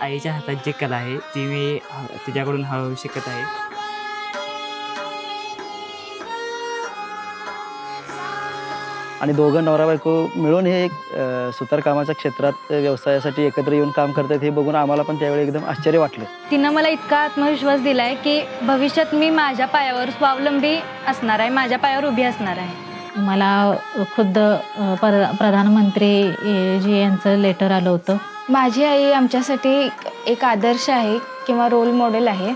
आईच्या हातात जी कला आहे ती मी तिच्याकडून हळूहळू शिकत आहे. आणि दोघं नवरा-बायको मिळून हे एक सुतारकामाच्या क्षेत्रात व्यवसायासाठी एकत्र येऊन काम करतात हे बघून आम्हाला पण त्यावेळी एकदम आश्चर्य वाटलं. तिनं मला इतका आत्मविश्वास दिलाय की भविष्यात मी माझ्या पायावर स्वावलंबी असणार आहे, माझ्या पायावर उभी असणार आहे. मला खुद्द प्रधानमंत्री जी यांचं लेटर आलं होतं. माझी आई आमच्यासाठी एक आदर्श आहे किंवा रोल मॉडेल आहे.